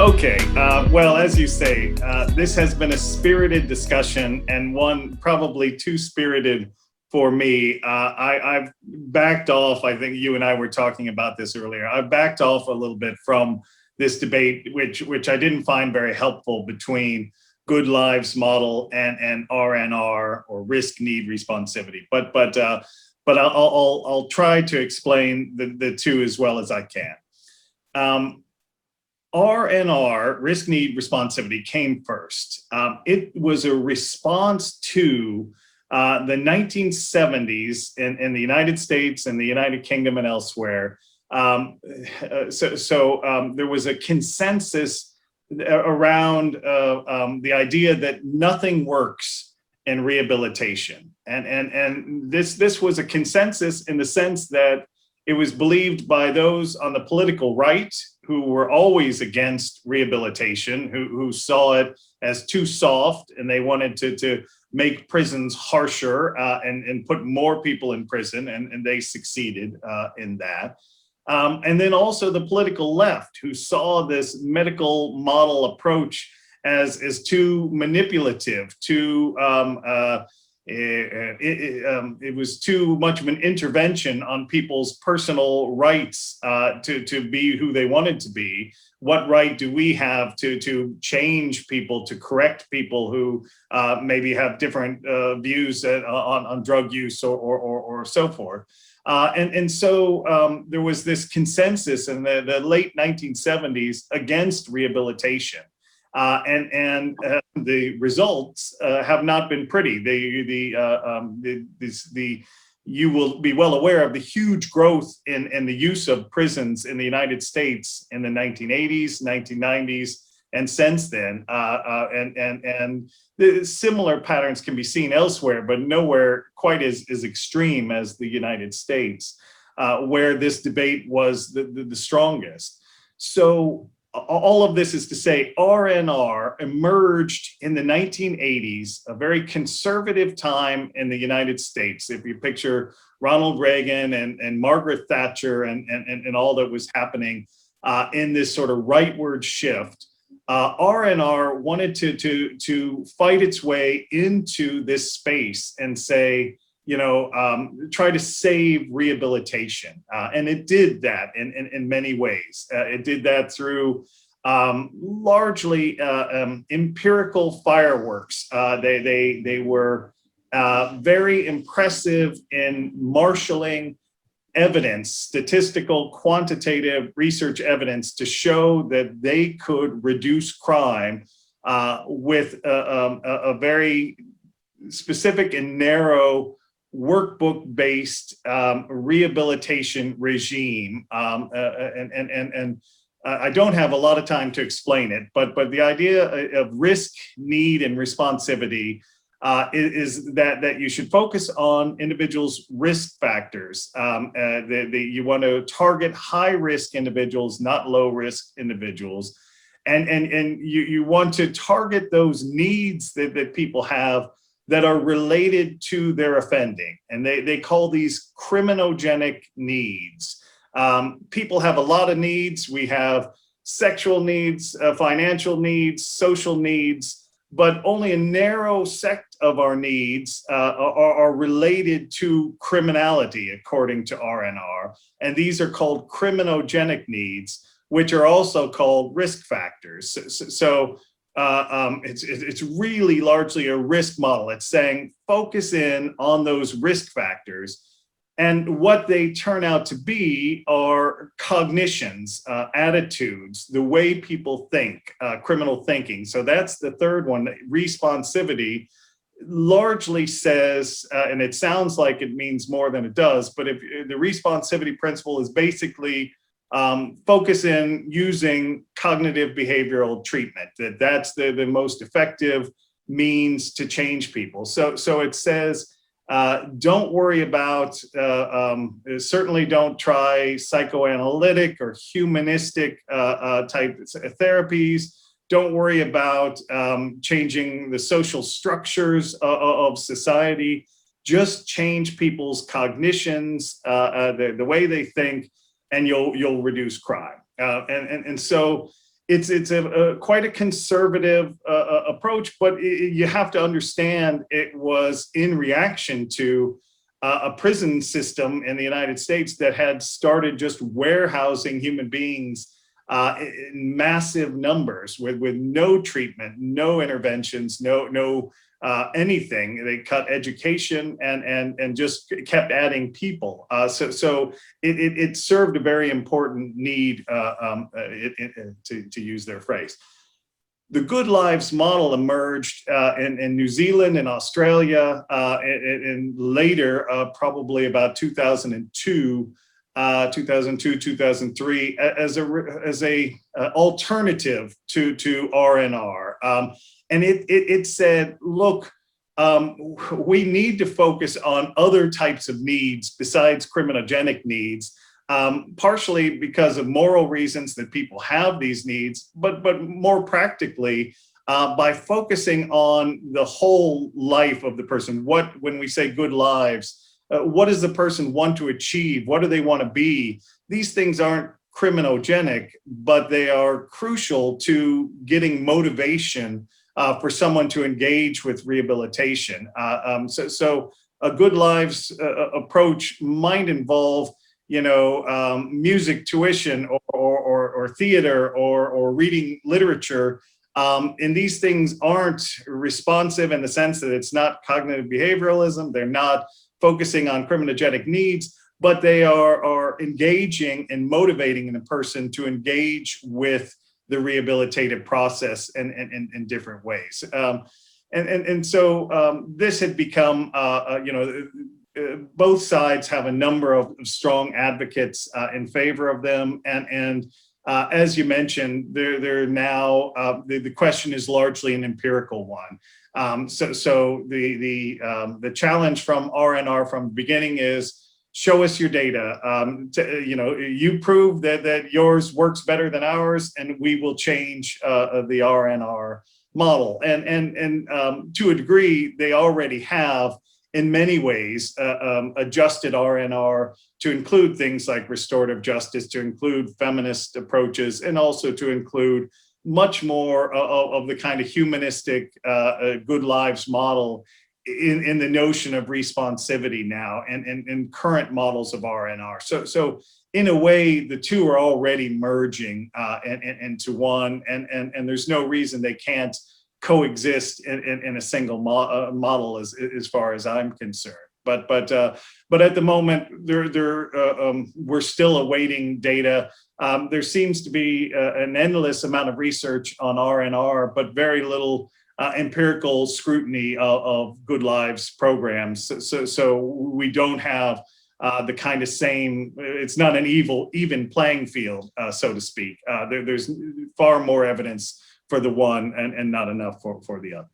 Okay, well, as you say, this has been a spirited discussion and one probably too spirited for me. I've backed off. I think you and I were talking about this earlier. I've backed off a little bit from this debate, which I didn't find very helpful between good lives model and RNR, or risk, need, responsivity. But I'll try to explain the two as well as I can. RNR, risk, need, responsivity, came first. It was a response to the 1970s in the United States and the United Kingdom and elsewhere. There was a consensus around the idea that nothing works in rehabilitation. And this was a consensus in the sense that it was believed by those on the political right who were always against rehabilitation, who saw it as too soft, and they wanted to make prisons harsher and put more people in prison, and they succeeded in that. And then also the political left, who saw this medical model approach as too manipulative, it was too much of an intervention on people's personal rights to be who they wanted to be. What right do we have to change people, to correct people who maybe have different views on drug use or so forth? So there was this consensus in the late 1970s against rehabilitation. The results have not been pretty. You will be well aware of the huge growth in the use of prisons in the United States in the 1980s, 1990s, and since then. And the similar patterns can be seen elsewhere, but nowhere quite as extreme as the United States, where this debate was the strongest. So all of this is to say, RNR emerged in the 1980s, a very conservative time in the United States. If you picture Ronald Reagan and Margaret Thatcher and all that was happening in this sort of rightward shift, RNR wanted to fight its way into this space and say, try to save rehabilitation. And it did that in many ways. It did that through largely empirical fireworks. They were very impressive in marshaling evidence, statistical, quantitative research evidence to show that they could reduce crime with a very specific and narrow workbook-based rehabilitation regime, and I don't have a lot of time to explain it, but the idea of risk, need, and responsivity is that you should focus on individuals' risk factors. You want to target high-risk individuals, not low-risk individuals, and you want to target those needs that people have that are related to their offending. And they call these criminogenic needs. People have a lot of needs. We have sexual needs, financial needs, social needs, but only a narrow sect of our needs are related to criminality, according to RNR. And these are called criminogenic needs, which are also called risk factors. It's really largely a risk model. It's saying focus in on those risk factors, and what they turn out to be are cognitions, attitudes, the way people think, criminal thinking. So that's the third one. Responsivity largely says, and it sounds like it means more than it does, but if the responsivity principle is basically focus in using cognitive behavioral treatment, that's the most effective means to change people. So it says, don't worry about, certainly don't try psychoanalytic or humanistic type therapies. Don't worry about changing the social structures of society. Just change people's cognitions, the way they think, and you'll reduce crime. So it's quite a conservative approach, but you have to understand it was in reaction to a prison system in the United States that had started just warehousing human beings in massive numbers with no treatment, no interventions, no anything. They cut education and just kept adding people. So it served a very important need, to use their phrase. The Good Lives model emerged in New Zealand and Australia, and later, probably about 2002, 2003, as a alternative to RNR. And it said, look, we need to focus on other types of needs besides criminogenic needs, partially because of moral reasons that people have these needs, but more practically, by focusing on the whole life of the person. When we say good lives, what does the person want to achieve? What do they want to be? These things aren't criminogenic, but they are crucial to getting motivation for someone to engage with rehabilitation. So a good lives approach might involve, music tuition or theater or reading literature. And these things aren't responsive in the sense that it's not cognitive behavioralism. They're not focusing on criminogenic needs, but they are engaging and motivating a person to engage with the rehabilitative process in different ways. And so this had become, both sides have a number of strong advocates in favor of them. And as you mentioned, they're now, the question is largely an empirical one. So the challenge from RNR from the beginning is, show us your data. You prove that yours works better than ours, and we will change the RNR model. And to a degree, they already have, in many ways, adjusted RNR to include things like restorative justice, to include feminist approaches, and also to include much more of the kind of humanistic good lives model in the notion of responsivity now and current models of RNR. So in a way, the two are already merging into one, and there's no reason they can't coexist in a single model as far as I'm concerned. But at the moment, we're still awaiting data. There seems to be an endless amount of research on RNR, but very little empirical scrutiny of Good Lives programs. So we don't have the kind of same, it's not an even playing field, so to speak. There's far more evidence for the one and not enough for the other.